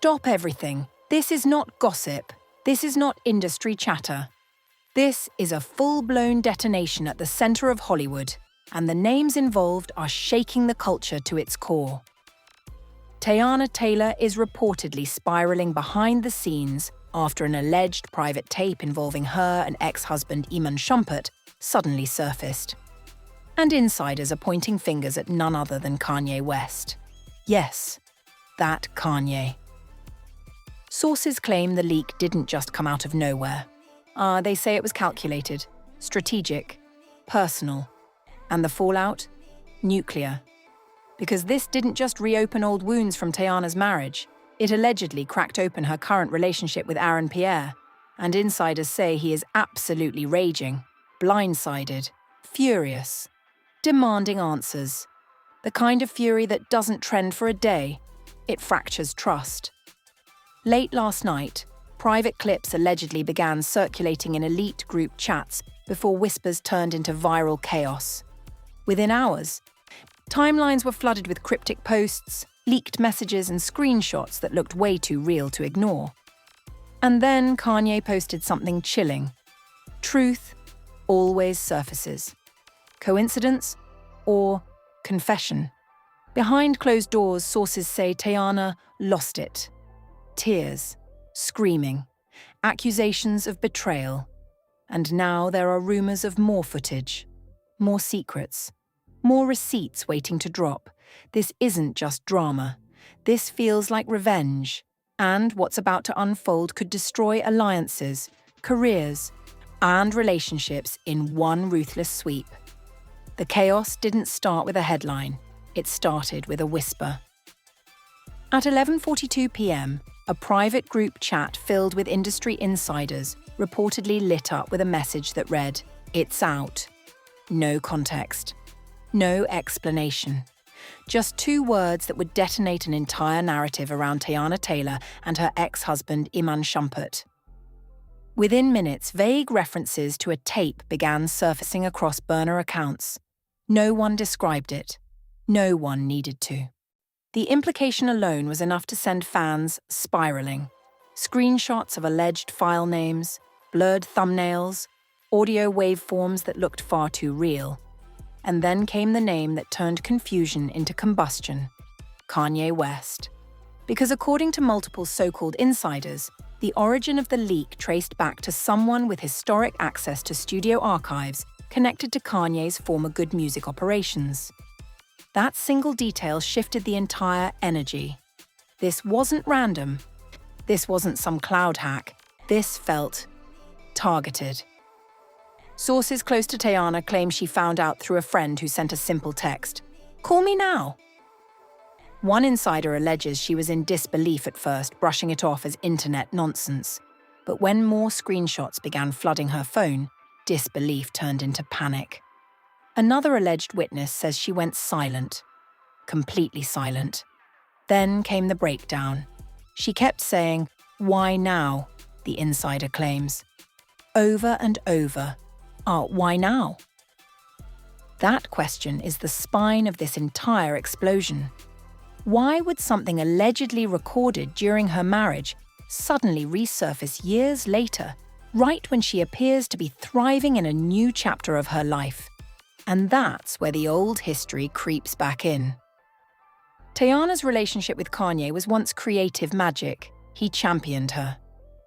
Stop everything. This is not gossip. This is not industry chatter. This is a full-blown detonation at the center of Hollywood, and the names involved are shaking the culture to its core. Teyana Taylor is reportedly spiraling behind the scenes after an alleged private tape involving her and ex-husband Iman Shumpert suddenly surfaced. And insiders are pointing fingers at none other than Kanye West. Yes, that Kanye. Sources claim the leak didn't just come out of nowhere. They say it was calculated, strategic, personal, and the fallout? Nuclear. Because this didn't just reopen old wounds from Teyana's marriage, it allegedly cracked open her current relationship with Pierre, and insiders say he is absolutely raging, blindsided, furious, demanding answers. The kind of fury that doesn't trend for a day, it fractures trust. Late last night, private clips allegedly began circulating in elite group chats before whispers turned into viral chaos. Within hours, timelines were flooded with cryptic posts, leaked messages and screenshots that looked way too real to ignore. And then Kanye posted something chilling. Truth always surfaces. Coincidence or confession? Behind closed doors, sources say Teyana lost it. Tears, screaming, accusations of betrayal. And now there are rumors of more footage, more secrets, more receipts waiting to drop. This isn't just drama. This feels like revenge. And what's about to unfold could destroy alliances, careers, and relationships in one ruthless sweep. The chaos didn't start with a headline. It started with a whisper. At 11:42 p.m., a private group chat filled with industry insiders reportedly lit up with a message that read, "It's out." No context. No explanation. Just two words that would detonate an entire narrative around Teyana Taylor and her ex-husband Iman Shumpert. Within minutes, vague references to a tape began surfacing across burner accounts. No one described it. No one needed to. The implication alone was enough to send fans spiraling. Screenshots of alleged file names, blurred thumbnails, audio waveforms that looked far too real. And then came the name that turned confusion into combustion: Kanye West. Because according to multiple so-called insiders, the origin of the leak traced back to someone with historic access to studio archives connected to Kanye's former Good Music operations. That single detail shifted the entire energy. This wasn't random. This wasn't some cloud hack. This felt targeted. Sources close to Teyana claim she found out through a friend who sent a simple text, "Call me now." One insider alleges she was in disbelief at first, brushing it off as internet nonsense. But when more screenshots began flooding her phone, disbelief turned into panic. Another alleged witness says she went silent, completely silent. Then came the breakdown. She kept saying, "Why now?" the insider claims. Over and over. Why now? That question is the spine of this entire explosion. Why would something allegedly recorded during her marriage suddenly resurface years later, right when she appears to be thriving in a new chapter of her life? And that's where the old history creeps back in. Teyana's relationship with Kanye was once creative magic. He championed her.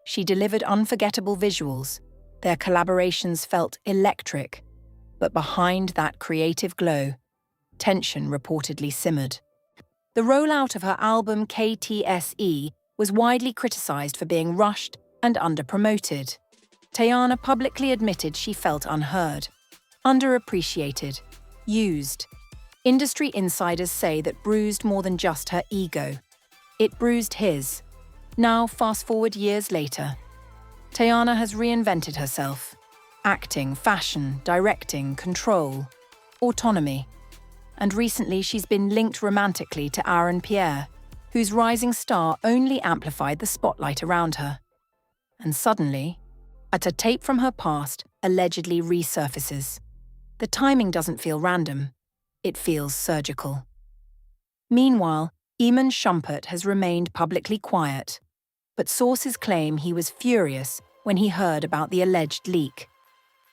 She delivered unforgettable visuals. Their collaborations felt electric. But behind that creative glow, tension reportedly simmered. The rollout of her album KTSE was widely criticized for being rushed and under-promoted. Teyana publicly admitted she felt unheard, underappreciated, used. Industry insiders say that bruised more than just her ego. It bruised his. Now, fast forward years later, Teyana has reinvented herself. Acting, fashion, directing, control, autonomy. And recently she's been linked romantically to Pierre, whose rising star only amplified the spotlight around her. And suddenly, a tape from her past allegedly resurfaces. The timing doesn't feel random. It feels surgical. Meanwhile, Iman Shumpert has remained publicly quiet, but sources claim he was furious when he heard about the alleged leak.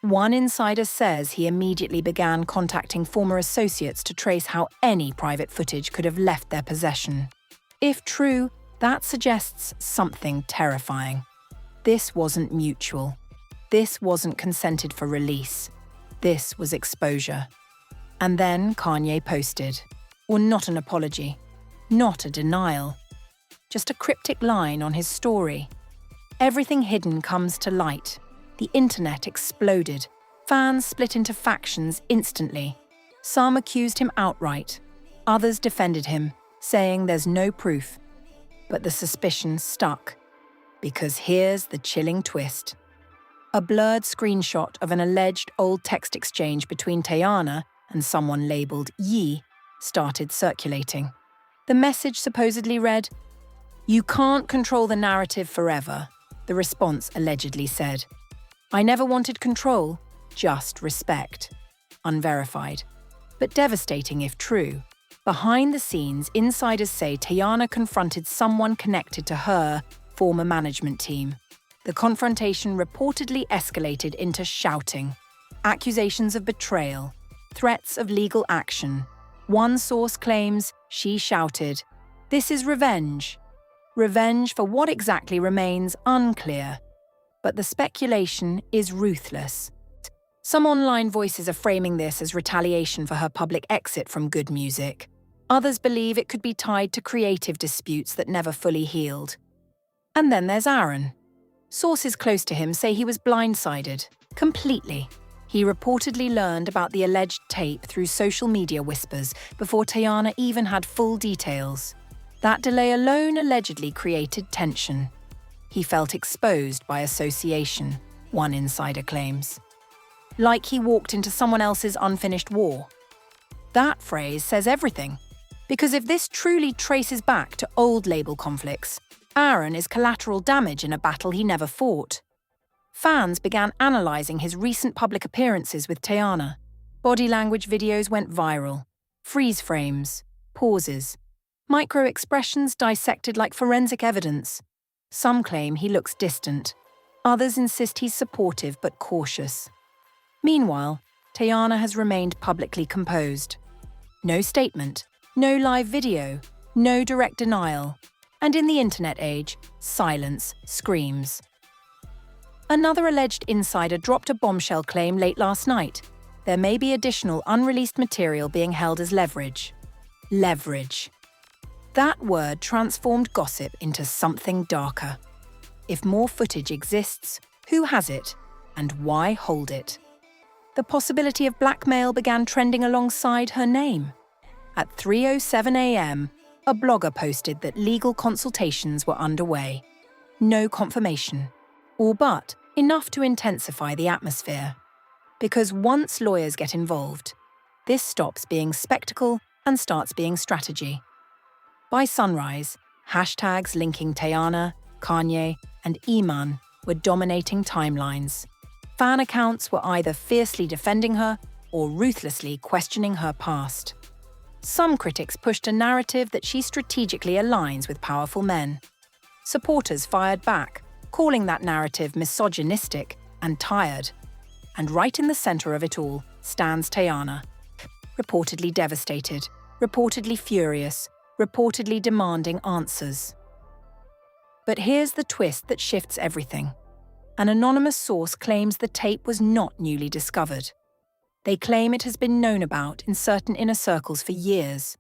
One insider says he immediately began contacting former associates to trace how any private footage could have left their possession. If true, that suggests something terrifying. This wasn't mutual. This wasn't consented for release. This was exposure. And then Kanye posted. Or not an apology. Not a denial. Just a cryptic line on his story. Everything hidden comes to light. The internet exploded. Fans split into factions instantly. Some accused him outright. Others defended him, saying there's no proof. But the suspicion stuck. Because here's the chilling twist. A blurred screenshot of an alleged old text exchange between Teyana and someone labelled Yi started circulating. The message supposedly read, "You can't control the narrative forever," the response allegedly said. "I never wanted control, just respect." Unverified. But devastating if true. Behind the scenes, insiders say Teyana confronted someone connected to her former management team. The confrontation reportedly escalated into shouting, accusations of betrayal, threats of legal action. One source claims she shouted, "This is revenge." Revenge for what exactly remains unclear. But the speculation is ruthless. Some online voices are framing this as retaliation for her public exit from good music. Others believe it could be tied to creative disputes that never fully healed. And then there's Aaron. Sources close to him say he was blindsided, completely. He reportedly learned about the alleged tape through social media whispers before Teyana even had full details. That delay alone allegedly created tension. He felt exposed by association, one insider claims. Like he walked into someone else's unfinished war. That phrase says everything. Because if this truly traces back to old label conflicts, Aaron is collateral damage in a battle he never fought. Fans began analysing his recent public appearances with Teyana. Body language videos went viral. Freeze frames, pauses, micro-expressions dissected like forensic evidence. Some claim he looks distant. Others insist he's supportive but cautious. Meanwhile, Teyana has remained publicly composed. No statement, no live video, no direct denial. And in the internet age, silence screams. Another alleged insider dropped a bombshell claim late last night. There may be additional unreleased material being held as leverage. Leverage. That word transformed gossip into something darker. If more footage exists, who has it, and why hold it? The possibility of blackmail began trending alongside her name. At 3:07 a.m., a blogger posted that legal consultations were underway. No confirmation. All but enough to intensify the atmosphere. Because once lawyers get involved, this stops being spectacle and starts being strategy. By sunrise, hashtags linking Teyana, Kanye, and Iman were dominating timelines. Fan accounts were either fiercely defending her or ruthlessly questioning her past. Some critics pushed a narrative that she strategically aligns with powerful men. Supporters fired back, calling that narrative misogynistic and tired. And right in the center of it all stands Teyana, reportedly devastated, reportedly furious, reportedly demanding answers. But here's the twist that shifts everything. An anonymous source claims the tape was not newly discovered. They claim it has been known about in certain inner circles for years.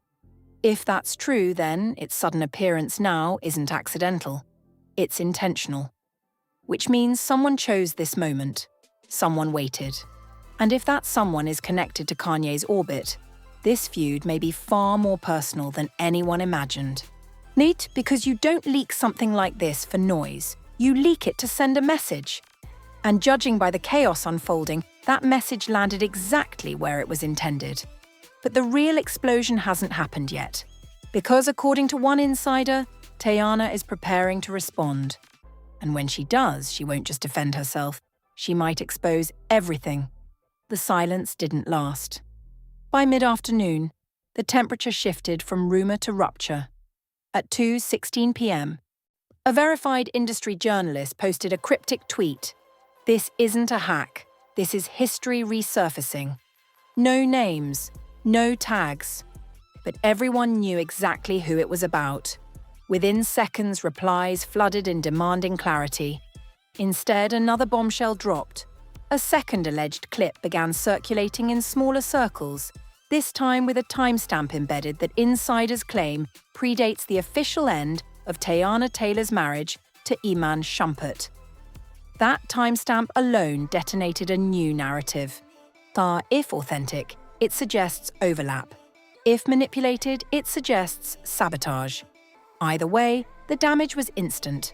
If that's true, then its sudden appearance now isn't accidental. It's intentional. Which means someone chose this moment. Someone waited. And if that someone is connected to Kanye's orbit, this feud may be far more personal than anyone imagined. Neat, because you don't leak something like this for noise. You leak it to send a message. And judging by the chaos unfolding, that message landed exactly where it was intended. But the real explosion hasn't happened yet. Because according to one insider, Teyana is preparing to respond. And when she does, she won't just defend herself. She might expose everything. The silence didn't last. By mid-afternoon, the temperature shifted from rumour to rupture. at 2:16 p.m. A verified industry journalist posted a cryptic tweet. "This isn't a hack. This is history resurfacing. No names, no tags." But everyone knew exactly who it was about. Within seconds, replies flooded in demanding clarity. Instead, another bombshell dropped. A second alleged clip began circulating in smaller circles, this time with a timestamp embedded that insiders claim predates the official end of Teyana Taylor's marriage to Iman Shumpert. That timestamp alone detonated a new narrative. If authentic, it suggests overlap. If manipulated, it suggests sabotage. Either way, the damage was instant.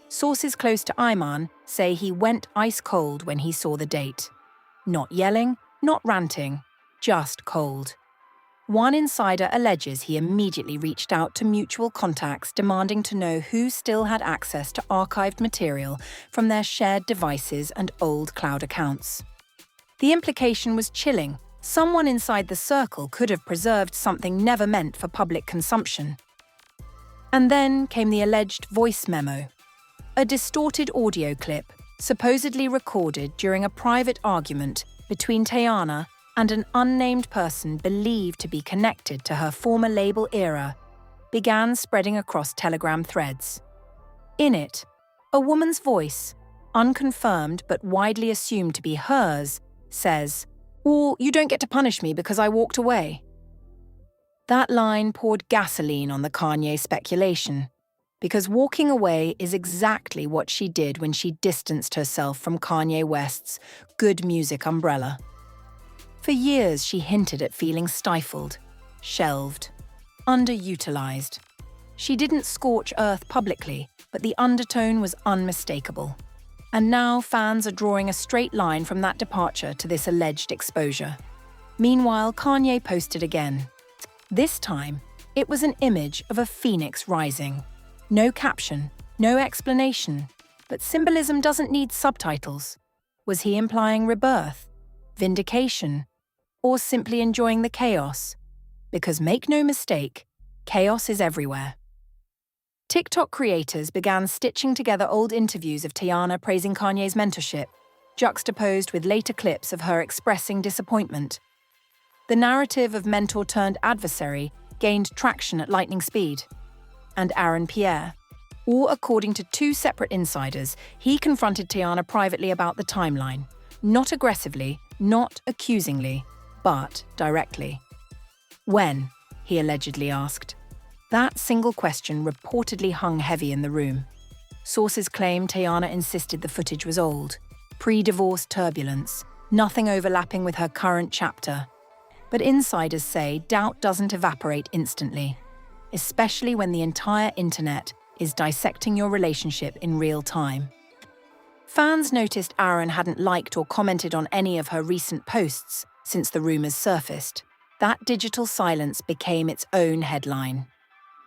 Sources close to Iman say he went ice cold when he saw the date. Not yelling, not ranting, just cold. One insider alleges he immediately reached out to mutual contacts demanding to know who still had access to archived material from their shared devices and old cloud accounts. The implication was chilling. Someone inside the circle could have preserved something never meant for public consumption. And then came the alleged voice memo. A distorted audio clip, supposedly recorded during a private argument between Teyana and an unnamed person believed to be connected to her former label era, began spreading across Telegram threads. In it, a woman's voice, unconfirmed but widely assumed to be hers, says, "Well, you don't get to punish me because I walked away." That line poured gasoline on the Kanye speculation, because walking away is exactly what she did when she distanced herself from Kanye West's good music umbrella. For years, she hinted at feeling stifled, shelved, underutilized. She didn't scorch earth publicly, but the undertone was unmistakable. And now fans are drawing a straight line from that departure to this alleged exposure. Meanwhile, Kanye posted again. This time, it was an image of a phoenix rising. No caption, no explanation, but symbolism doesn't need subtitles. Was he implying rebirth, vindication, or simply enjoying the chaos? Because make no mistake, chaos is everywhere. TikTok creators began stitching together old interviews of Teyana praising Kanye's mentorship, juxtaposed with later clips of her expressing disappointment. The narrative of mentor turned adversary gained traction at lightning speed. And Pierre, or according to two separate insiders, he confronted Teyana privately about the timeline, not aggressively, not accusingly, but directly. "When?" he allegedly asked. That single question reportedly hung heavy in the room. Sources claim Teyana insisted the footage was old, pre-divorce turbulence, nothing overlapping with her current chapter. But insiders say doubt doesn't evaporate instantly, especially when the entire internet is dissecting your relationship in real time. Fans noticed Aaron hadn't liked or commented on any of her recent posts since the rumors surfaced. That digital silence became its own headline.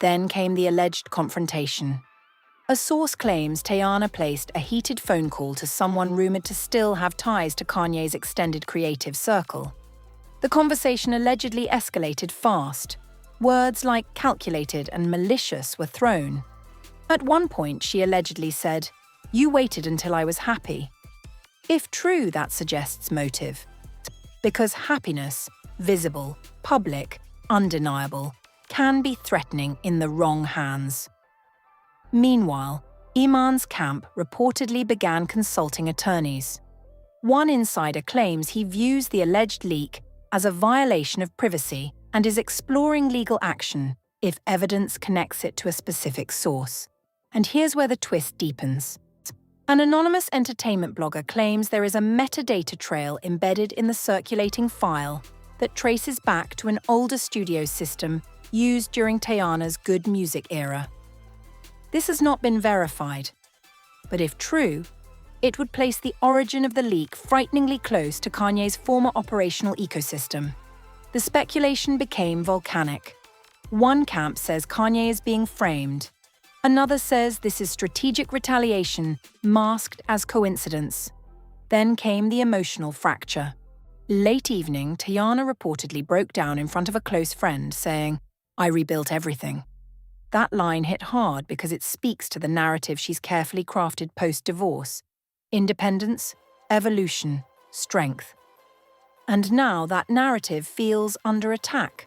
Then came the alleged confrontation. A source claims Teyana placed a heated phone call to someone rumored to still have ties to Kanye's extended creative circle. The conversation allegedly escalated fast. Words like calculated and malicious were thrown. At one point, she allegedly said, "You waited until I was happy." If true, that suggests motive. Because happiness, visible, public, undeniable, can be threatening in the wrong hands. Meanwhile, Iman's camp reportedly began consulting attorneys. One insider claims he views the alleged leak as a violation of privacy and is exploring legal action if evidence connects it to a specific source. And here's where the twist deepens. An anonymous entertainment blogger claims there is a metadata trail embedded in the circulating file that traces back to an older studio system used during Teyana's good music era. This has not been verified, but if true, it would place the origin of the leak frighteningly close to Kanye's former operational ecosystem. The speculation became volcanic. One camp says Kanye is being framed. Another says this is strategic retaliation masked as coincidence. Then came the emotional fracture. Late evening, Teyana reportedly broke down in front of a close friend, saying, "I rebuilt everything." That line hit hard because it speaks to the narrative she's carefully crafted post-divorce: independence, evolution, strength. And now that narrative feels under attack.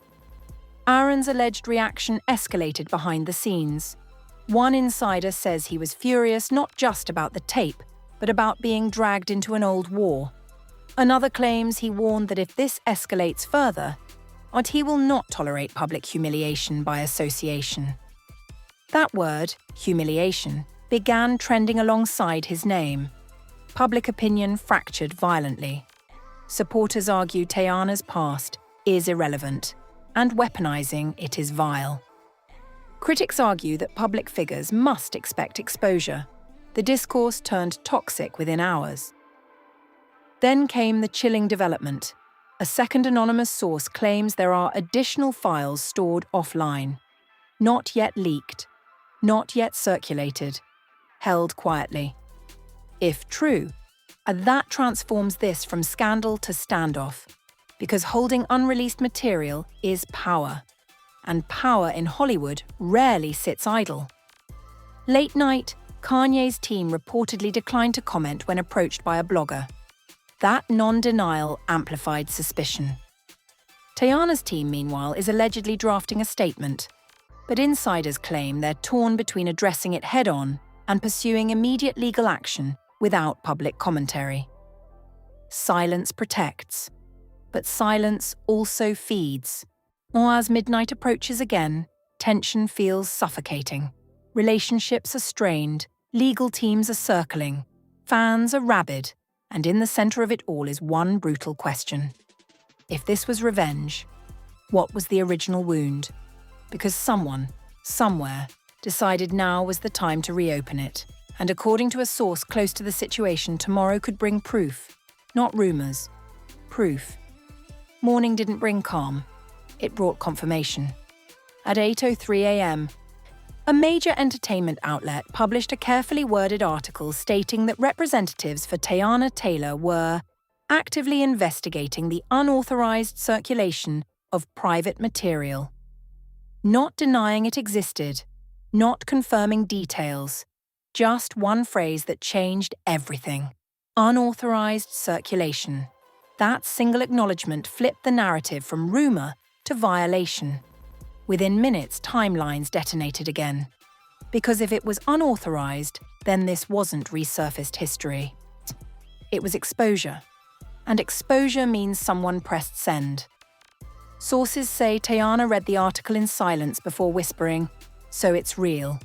Aaron's alleged reaction escalated behind the scenes. One insider says he was furious not just about the tape, but about being dragged into an old war. Another claims he warned that if this escalates further, he will not tolerate public humiliation by association. That word, humiliation, began trending alongside his name. Public opinion fractured violently. Supporters argue Teyana's past is irrelevant, and weaponizing it is vile. Critics argue that public figures must expect exposure. The discourse turned toxic within hours. Then came the chilling development. A second anonymous source claims there are additional files stored offline, not yet leaked, not yet circulated, held quietly. If true, that transforms this from scandal to standoff, because holding unreleased material is power, and power in Hollywood rarely sits idle. Late night, Kanye's team reportedly declined to comment when approached by a blogger. That non-denial amplified suspicion. Teyana's team, meanwhile, is allegedly drafting a statement, but insiders claim they're torn between addressing it head-on and pursuing immediate legal action without public commentary. Silence protects, but silence also feeds. Or as midnight approaches again, tension feels suffocating. Relationships are strained, legal teams are circling, fans are rabid, and in the center of it all is one brutal question. If this was revenge, what was the original wound? Because someone, somewhere, decided now was the time to reopen it. And according to a source close to the situation, tomorrow could bring proof. Not rumors. Proof. Morning didn't bring calm. It brought confirmation. At 8:03 a.m., a major entertainment outlet published a carefully worded article stating that representatives for Teyana Taylor were actively investigating the unauthorized circulation of private material. Not denying it existed, not confirming details, just one phrase that changed everything: unauthorized circulation. That single acknowledgement flipped the narrative from rumor to violation. Within minutes, timelines detonated again. Because if it was unauthorized, then this wasn't resurfaced history. It was exposure. And exposure means someone pressed send. Sources say Teyana read the article in silence before whispering, "So it's real."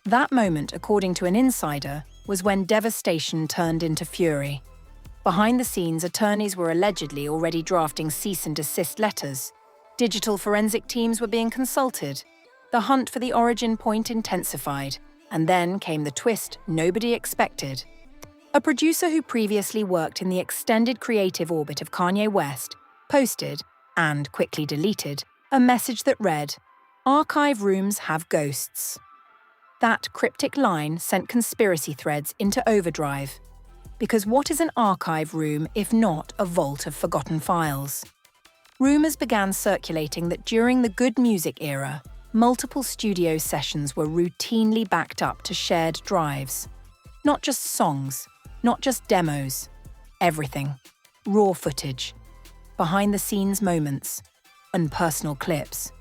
That moment, according to an insider, was when devastation turned into fury. Behind the scenes, attorneys were allegedly already drafting cease and desist letters. Digital forensic teams were being consulted. The hunt for the origin point intensified, and then came the twist nobody expected. A producer who previously worked in the extended creative orbit of Kanye West posted, and quickly deleted, a message that read, "Archive rooms have ghosts." That cryptic line sent conspiracy threads into overdrive. Because what is an archive room if not a vault of forgotten files? Rumors began circulating that during the Good Music era, multiple studio sessions were routinely backed up to shared drives. Not just songs, not just demos, everything. Raw footage, behind-the-scenes moments, and personal clips.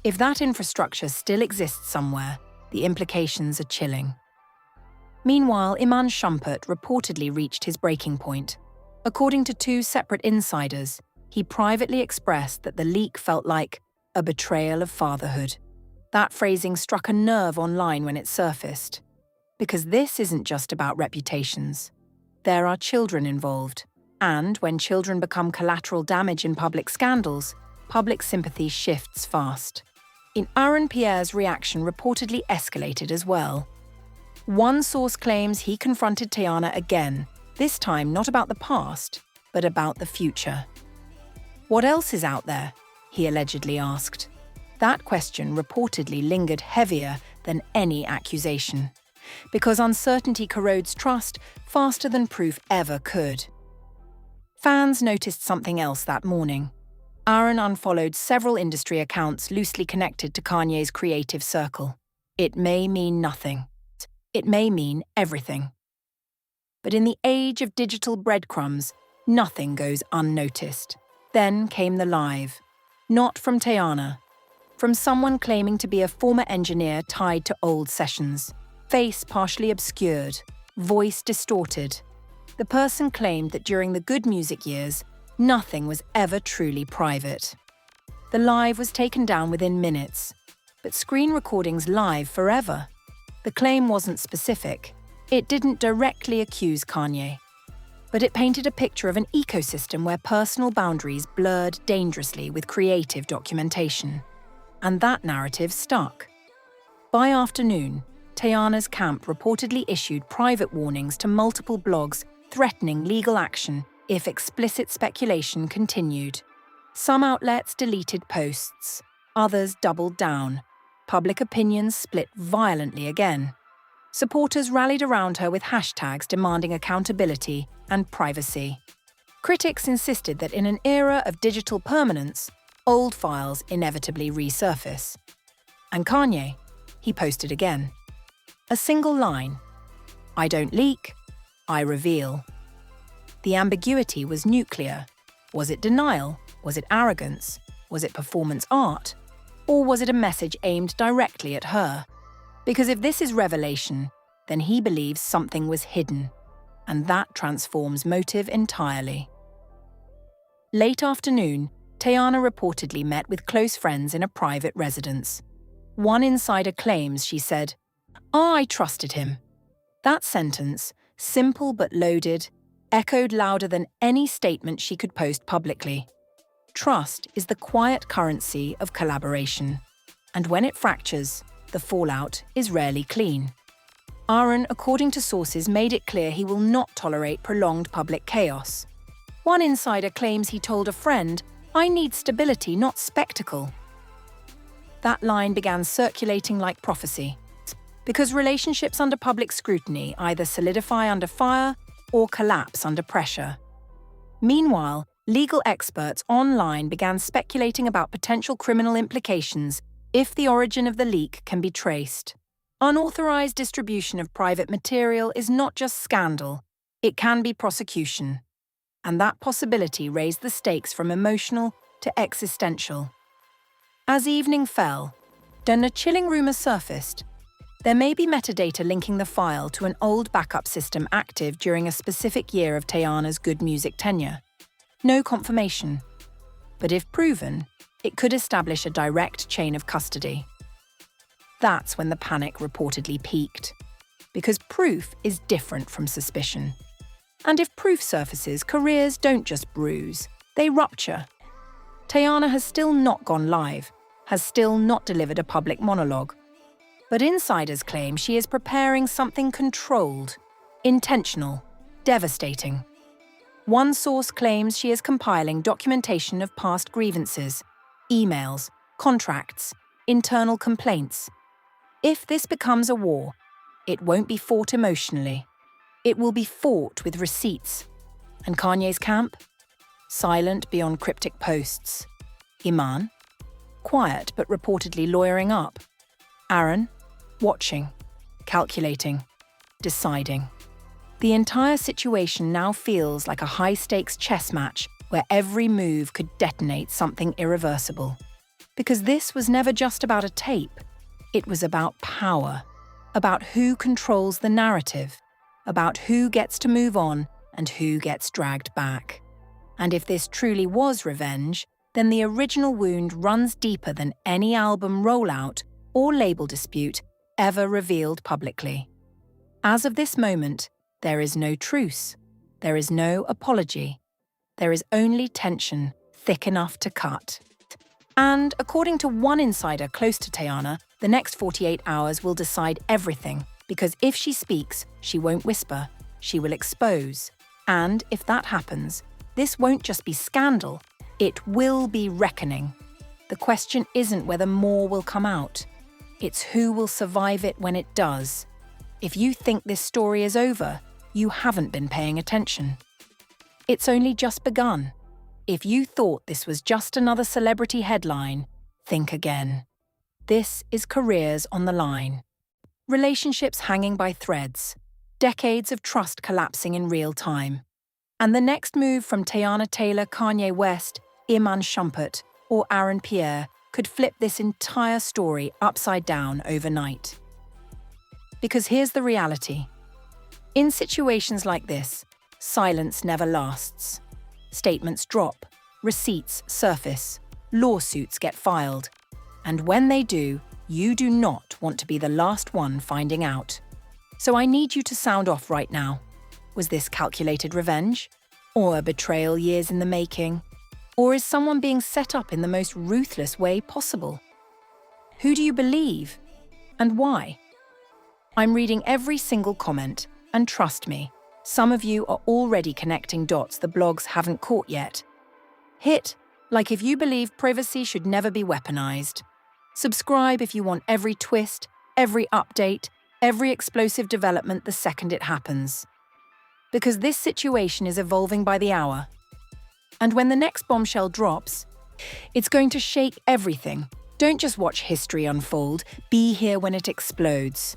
If that infrastructure still exists somewhere, the implications are chilling. Meanwhile, Iman Shumpert reportedly reached his breaking point. According to two separate insiders, he privately expressed that the leak felt like a betrayal of fatherhood. That phrasing struck a nerve online when it surfaced. Because this isn't just about reputations. There are children involved. And when children become collateral damage in public scandals, public sympathy shifts fast. In Aaron Pierre's reaction reportedly escalated as well. One source claims he confronted Teyana again, this time not about the past, but about the future. "What else is out there?" he allegedly asked. That question reportedly lingered heavier than any accusation, because uncertainty corrodes trust faster than proof ever could. Fans noticed something else that morning. Aaron unfollowed several industry accounts loosely connected to Kanye's creative circle. It may mean nothing. It may mean everything. But in the age of digital breadcrumbs, nothing goes unnoticed. Then came the live. Not from Teyana. From someone claiming to be a former engineer tied to old sessions. Face partially obscured, voice distorted. The person claimed that during the good music years, nothing was ever truly private. The live was taken down within minutes, but screen recordings live forever. The claim wasn't specific. It didn't directly accuse Kanye, but it painted a picture of an ecosystem where personal boundaries blurred dangerously with creative documentation. And that narrative stuck. By afternoon, Teyana's camp reportedly issued private warnings to multiple blogs threatening legal action if explicit speculation continued. Some outlets deleted posts, others doubled down. Public opinion split violently again. Supporters rallied around her with hashtags demanding accountability and privacy. Critics insisted that in an era of digital permanence, old files inevitably resurface. And Kanye, he posted again. A single line. I don't leak, I reveal. The ambiguity was nuclear. Was it denial? Was it arrogance? Was it performance art? Or was it a message aimed directly at her? Because if this is revelation, then he believes something was hidden, and that transforms motive entirely. Late afternoon, Teyana reportedly met with close friends in a private residence. One insider claims she said, I trusted him. That sentence, simple but loaded, echoed louder than any statement she could post publicly. Trust is the quiet currency of collaboration, and when it fractures, the fallout is rarely clean. Aaron, according to sources, made it clear he will not tolerate prolonged public chaos. One insider claims he told a friend, I need stability, not spectacle. That line began circulating like prophecy, because relationships under public scrutiny either solidify under fire or collapse under pressure. Meanwhile, legal experts online began speculating about potential criminal implications if the origin of the leak can be traced. Unauthorized distribution of private material is not just scandal, it can be prosecution. And that possibility raised the stakes from emotional to existential. As evening fell, then a chilling rumor surfaced. There may be metadata linking the file to an old backup system active during a specific year of Teyana's good music tenure. No confirmation. But if proven, it could establish a direct chain of custody. That's when the panic reportedly peaked. Because proof is different from suspicion. And if proof surfaces, careers don't just bruise, they rupture. Teyana has still not gone live, has still not delivered a public monologue. But insiders claim she is preparing something controlled, intentional, devastating. One source claims she is compiling documentation of past grievances, emails, contracts, internal complaints. If this becomes a war, it won't be fought emotionally. It will be fought with receipts. And Kanye's camp? Silent beyond cryptic posts. Iman? Quiet but reportedly lawyering up. Aaron? Watching, calculating, deciding. The entire situation now feels like a high-stakes chess match where every move could detonate something irreversible. Because this was never just about a tape. It was about power, about who controls the narrative, about who gets to move on and who gets dragged back. And if this truly was revenge, then the original wound runs deeper than any album rollout or label dispute ever revealed publicly. As of this moment, there is no truce. There is no apology. There is only tension thick enough to cut. And according to one insider close to Teyana, the next 48 hours will decide everything, because if she speaks, she won't whisper, she will expose. And if that happens, this won't just be scandal, it will be reckoning. The question isn't whether more will come out. It's who will survive it when it does. If you think this story is over, you haven't been paying attention. It's only just begun. If you thought this was just another celebrity headline, think again. This is careers on the line. Relationships hanging by threads. Decades of trust collapsing in real time. And the next move from Teyana Taylor, Kanye West, Iman Shumpert, or Pierre could flip this entire story upside down overnight. Because here's the reality. In situations like this, silence never lasts. Statements drop, receipts surface, lawsuits get filed. And when they do, you do not want to be the last one finding out. So I need you to sound off right now. Was this calculated revenge? Or a betrayal years in the making? Or is someone being set up in the most ruthless way possible? Who do you believe? And why? I'm reading every single comment, and trust me, some of you are already connecting dots the blogs haven't caught yet. Hit like if you believe privacy should never be weaponized. Subscribe if you want every twist, every update, every explosive development the second it happens. Because this situation is evolving by the hour. And when the next bombshell drops, it's going to shake everything. Don't just watch history unfold, be here when it explodes.